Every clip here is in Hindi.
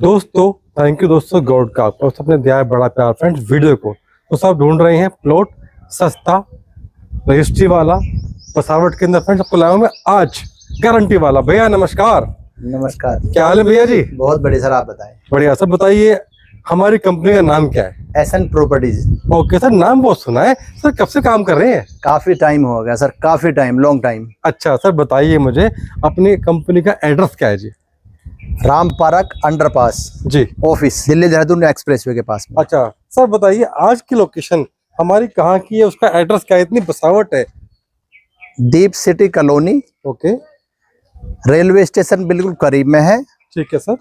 दोस्तों थैंक यू दोस्तों गॉड का आपको सबने दिया है बड़ा प्यार फ्रेंड्स वीडियो को। तो सब ढूंढ रहे हैं प्लॉट सस्ता रजिस्ट्री वाला बसावट के अंदर फ्रेंड्स, आपको लाया हूं मैं आज गारंटी वाला। भैया नमस्कार। नमस्कार। क्या हाल है भैया जी? बहुत बढ़िया सर, आप बताएं। बढ़िया सर। बताइए हमारी कंपनी का नाम क्या है? SN properties. ओके सर, नाम बहुत सुना है सर। कब से काम कर रहे हैं? काफी टाइम हो गया सर, काफी टाइम, लॉन्ग टाइम। अच्छा सर, बताइए मुझे अपनी कंपनी का एड्रेस क्या है जी? राम पार्क अंडरपास जी, ऑफिस, दिल्ली देहरादून एक्सप्रेसवे के पास में। अच्छा सर, बताइए आज की लोकेशन हमारी कहाँ की है, उसका एड्रेस क्या है? इतनी बसावट है। Deep city colony, okay, railway station बिल्कुल करीब में है। ठीक है sir.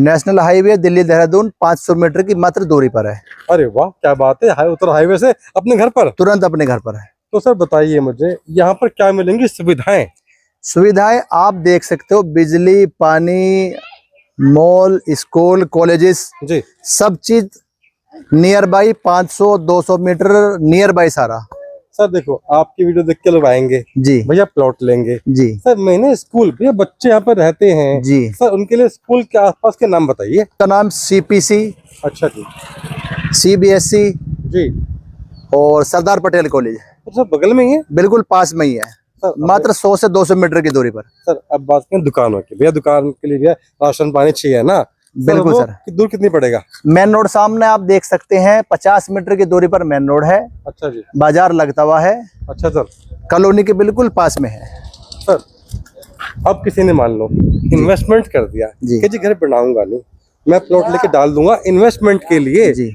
National highway Delhi Dehradun 500 metre की मात्र दूरी पर है। अरे वाह, क्या बात है। उत्तर हाईवे से अपने घर पर, तुरंत अपने घर पर है। तो सर बताइए मुझे यहाँ पर क्या मिलेंगी सुविधाएं? सुविधाएं आप देख सकते हो, बिजली, पानी, मॉल, स्कूल, कॉलेजेस, जी सब चीज nearby 500-200 metre nearby सारा। सर देखो, आपकी वीडियो देख के लोग आएंगे जी भैया प्लॉट लेंगे। जी सर मैंने स्कूल, भैया बच्चे यहाँ पर रहते हैं जी। सर, उनके लिए स्कूल के आसपास के नाम बताइए। का नाम CPC, अच्छा जी, CBSE जी। और सरदार पटेल कॉलेज तो सर बगल में ही है बिल्कुल पास में ही है, सर। मात्र 100 से 200 मीटर की दूरी पर। सर अब बात करें दुकानों की, भैया दुकान के लिए भैया राशन पानी चाहिए ना? बिल्कुल वो सर। दूर कितनी पड़ेगा? मेन रोड सामने आप देख सकते हैं, 50 मीटर की दूरी पर मेन रोड है। अच्छा जी, बाजार लगता हुआ है, अच्छा सर। कॉलोनी के बिल्कुल पास में है। सर अब किसी ने मान लो इन्वेस्टमेंट कर दिया जी। कि जी घर बनाऊंगा नहीं, मैं प्लॉट लेके डाल दूंगा इन्वेस्टमेंट के लिए, जी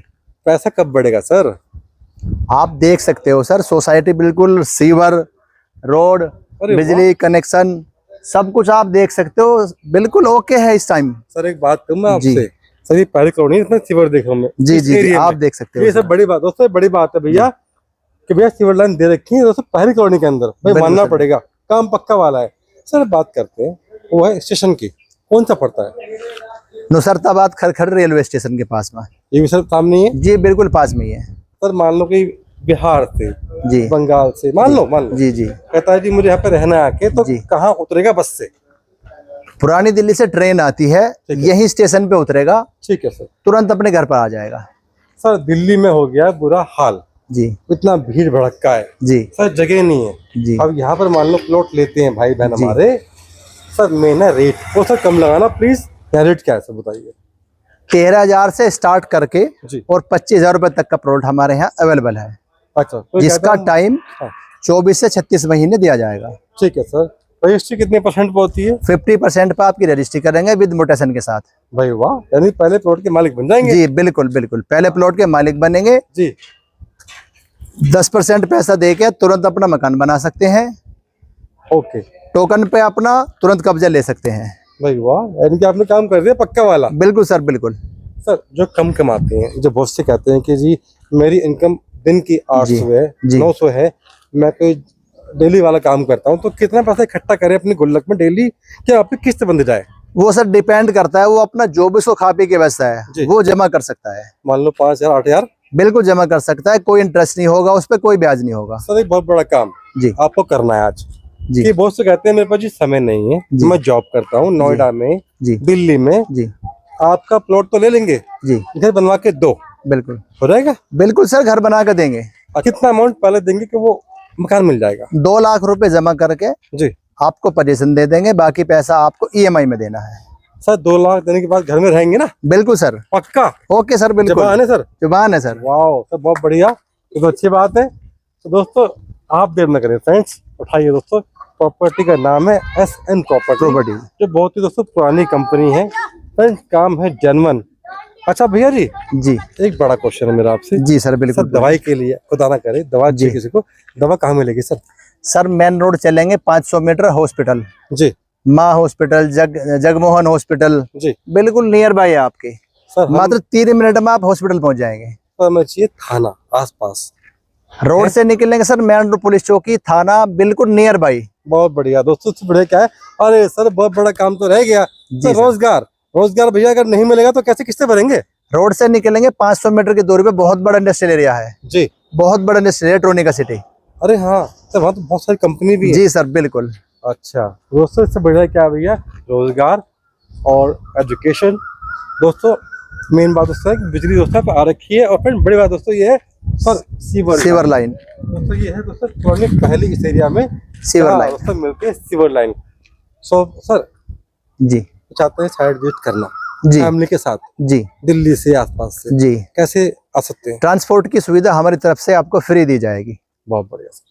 पैसा कब बढ़ेगा सर? आप देख सकते हो सर, सोसाइटी बिल्कुल, सीवर, रोड, अरे बिजली कनेक्शन, सब कुछ आप देख सकते हो, बिल्कुल ओके है इस टाइम। सर एक बात कहूँ मैं जी। आपसे, सर ये पहली कॉलोनी इसमें सीवर देख रहा हूं मैं। जी इस जी, जी एरिया आप में। देख सकते हो ये सर। सब बड़ी बात, दोस्तों बड़ी बात है भैया कि भैया सीवर लाइन दे रखी है दोस्तों पहली कॉलोनी के अंदर, भाई बिल्कुल मानना सर। पड़ेगा, काम पक्का वाला है। सर बात करते हैं वो है स्टेशन की, कौन सा पड़ता है? नुसरताबाद खरखर रेलवे स्टेशन के पास में। ये भी सर सामने ही है जी बिल्कुल पास में ही है। सर। मान लो कि बिहार से, जी बंगाल से, मान लो जी जी कहता है जी मुझे यहाँ पे रहना है आके, तो जी। कहाँ उतरेगा बस से? पुरानी दिल्ली से ट्रेन आती है, ठीक है। यही स्टेशन पे उतरेगा, ठीक है सर। तुरंत अपने घर पर आ जाएगा। सर दिल्ली में हो गया बुरा हाल, जी इतना भीड़ भड़का है जी सर, जगह नहीं है। जी अब यहाँ पर मान लो प्लॉट लेते हैं भाई बहन जी। हमारे, सर मैं ना रेट वो सर कम लगाना प्लीज। क्या रेट क्या है सर बताइए? 13,000 से स्टार्ट करके जी। और 25,000 रुपए तक का प्लॉट हमारे यहाँ अवेलेबल है, अच्छा, तो जिसका कहता हूं- टाइम हाँ, 24 से 36 महीने दिया जाएगा। ठीक है सर। रजिस्ट्री कितने परसेंट पे होती है? 50% पे आपकी रजिस्ट्री करेंगे विद मोटेशन के साथ। भाई वाह, यानी पहले प्लॉट के मालिक बन जाएंगे। जी बिल्कुल बिल्कुल, पहले प्लॉट के मालिक बनेंगे। जी 10% पैसा देके तुरंत अपना मकान बना सकते हैं, ओके। टोकन पे अपना तुरंत कब्जा ले सकते हैं। भाई वाह, यानी कि आपने काम कर दिया पक्का वाला। बिल्कुल सर बिल्कुल। सर जो कम कमाते हैं, जो बहुत से कहते हैं कि जी मेरी इनकम दिन की 800 है, जी। 900 है, मैं कोई डेली वाला काम करता हूँ, तो कितना पैसा इकट्ठा करें अपनी गुल्लक में डेली, क्या आप किस्त बंध जाए? वो सर डिपेंड करता है, वो अपना जो भी उसको खा पी के बचता जी। है वो जमा कर सकता है। मान लो 5,000 8,000। बिल्कुल जमा कर सकता है, कोई इंटरेस्ट नहीं होगा, उस पर कोई ब्याज नहीं होगा। सर एक बहुत बड़ा काम जी आपको करना है आज। जी कि बहुत से कहते हैं मेरे पास जी समय नहीं है, जी। मैं जॉब करता हूँ नोएडा में, जी दिल्ली में, जी आपका प्लॉट तो ले लेंगे, जी घर बनवा के दो, बिल्कुल हो जाएगा? बिल्कुल सर, घर बना कर देंगे। और कितना अमाउंट पहले देंगे कि वो मकान मिल जाएगा? 2 लाख रुपए जमा करके जी आपको पोजीशन दे देंगे, बाकी पैसा आपको EMI में देना है। सर 2 लाख देने के बाद घर में रहेंगे ना? बिल्कुल सर, पक्का ओके सर, बिल्कुल जबान है सर? जुबान है सर। वाह सर, बहुत बढ़िया, ये तो अच्छी बात है। तो दोस्तों आप देर न करें फ्रेंड्स, उठाइए दोस्तों, प्रॉपर्टी का नाम है SN प्रॉपर्टी, जो बहुत ही दोस्तों पुरानी कंपनी है फ्रेंड्स, काम है जेन्युइन। अच्छा भैया जी, जी एक बड़ा क्वेश्चन है मेरा आपसे। जी सर सर बिल्कुल। दवाई के लिए खुदा ना करे दवा चाहिए किसी को, दवा कहाँ मिलेगी सर? सर मेन रोड चलेंगे 500 मीटर हॉस्पिटल, जी माँ हॉस्पिटल, जगमोहन हॉस्पिटल जी बिल्कुल नियर बाय है आपके। सर, मात्र 3 मिनट में आप हॉस्पिटल पहुंच जाएंगे। हमें चाहिए थाना आसपास। रोड से निकलेंगे सर, मेन रोड पुलिस चौकी, थाना बिल्कुल नियर बाय। बहुत बढ़िया दोस्तों, इससे बढ़िया क्या है। अरे सर, बहुत बड़ा काम तो रह गया। जी सर, सर। रोजगार भैया अगर नहीं मिलेगा तो कैसे किससे भरेंगे? रोड से निकलेंगे 500 मीटर की दूरी पे बहुत बड़ा इंडस्ट्रियल एरिया है, जी। बहुत बड़ा इंडस्ट्रियल एरिया, ट्रोनिका सिटी। अरे हाँ सर, वहाँ तो बहुत सारी कंपनी भी है। जी सर बिल्कुल। अच्छा दोस्तों, इससे बढ़िया क्या है भैया, रोजगार और एजुकेशन। दोस्तों मेन बात दोस्तों है कि बिजली दोस्तों पे आ रखी है। और फिर बड़ी बात दोस्तों ये है सर, सीवर लाइन। दोस्तों ये है दोस्तों, क्रॉनिक पहली इस एरिया में सीवर लाइन। दोस्तों मिलके सीवर लाइन। सो सर जी चाहते हैं साइड विजिट करना जी फैमिली के साथ, जी दिल्ली से आसपास से, जी। कैसे आ सकते हैं? ट्रांसपोर्ट की सुविधा हमारी तरफ से आपको फ्री दी जाएगी। बहुत बढ़िया सर।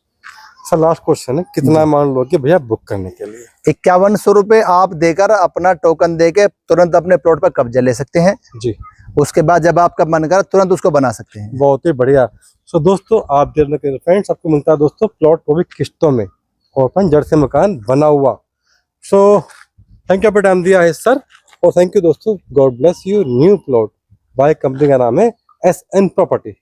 सर लास्ट क्वेश्चन है, कितना मान लो कि भैया बुक करने के लिए? 5100 रुपये आप देकर अपना टोकन देके तुरंत अपने प्लॉट पर कब्जा ले सकते हैं। जी। उसके बाद जब आपका मन करे तुरंत उसको बना सकते हैं। बहुत ही बढ़िया। सो दोस्तों आप देख रहे फ्रेंड्स, आपको मिलता है दोस्तों प्लॉट वो भी किस्तों में, और अपन जड़ से मकान बना हुआ। सो थैंक यू, आपका टाइम दिया है सर, और थैंक यू दोस्तों। God bless you. New plot by company का नाम है SN प्रॉपर्टी।